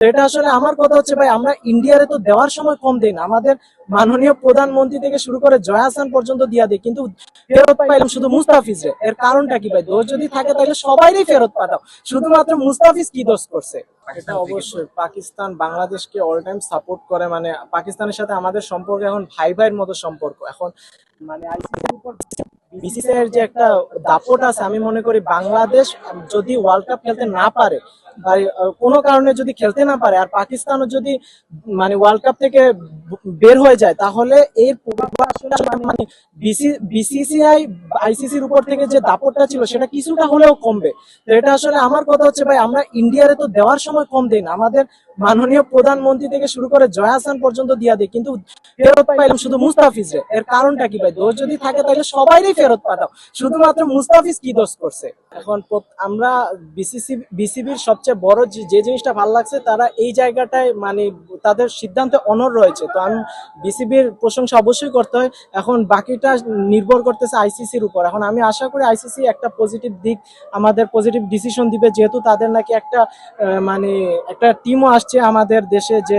এটা আসলে আমার কথা হচ্ছে ভাই, আমরা ইন্ডিয়ারে তো দেওয়ার সময় কম দিই না, আমাদের মাননীয় প্রধানমন্ত্রী থেকে শুরু করে জয়া হাসান পর্যন্ত দিয়া দেয়, কিন্তু ফেরত পাইলাম শুধু মুস্তাফিজরে। এর কারণটা কি ভাই? দোষ যদি থাকে তাহলে সবাইরই ফেরত পাঠাও, শুধুমাত্র মুস্তাফিজ কি দোষ করছে? এটা অবশ্যই পাকিস্তান বাংলাদেশকে অল টাইম সাপোর্ট করে, মানে পাকিস্তানের সাথে আমাদের সম্পর্ক এখন ভাই ভাইয়ের মতো সম্পর্ক। এখন মানে আইসিসির উপর বিসিসিআই এর যে একটা দাপট আছে, আমি মনে করি বাংলাদেশ যদি ওয়ার্ল্ড কাপ খেলতে না পারে বা কোনো কারণে যদি খেলতে না পারে, আর পাকিস্তানও যদি মানে ওয়ার্ল্ড কাপ থেকে বের হয়ে যায়, তাহলে এর প্রভাব আসলে মানে বিসিসিআই আইসিসির উপর থেকে যে দাপটটা ছিল সেটা কিছুটা হলেও কমবে। তো এটা আসলে আমার কথা হচ্ছে ভাই, আমরা ইন্ডিয়ারে তো দেওয়ার সময় কম দিই না, আমাদের মাননীয় প্রধানমন্ত্রী থেকে শুরু করে জয়া হাসান পর্যন্ত দিয়া দেয়, কিন্তু ফেরত পাইলাম শুধু মুস্তাফিজরে। এর কারণটা কি ভাই? দোষ যদি থাকে তাহলে সবাইরই ফেরত পাঠাও, শুধুমাত্র মুস্তাফিজ কি দোষ করছে? এখন আমরা বিসিবির সবচেয়ে বড় যে জিনিসটা ভালো লাগছে, তারা এই জায়গাটায় মানে তাদের সিদ্ধান্তে অনড় রয়েছে। তো আমি বিসিবির প্রশংসা অবশ্যই করতে হয়। এখন বাকিটা নির্ভর করতেছে আইসিসির উপর। এখন আমি আশা করি আইসিসি একটা পজিটিভ দিক, আমাদের পজিটিভ ডিসিশন দিবে, যেহেতু তাদের নাকি একটা মানে একটা টিমও আসছে আমাদের দেশে, যে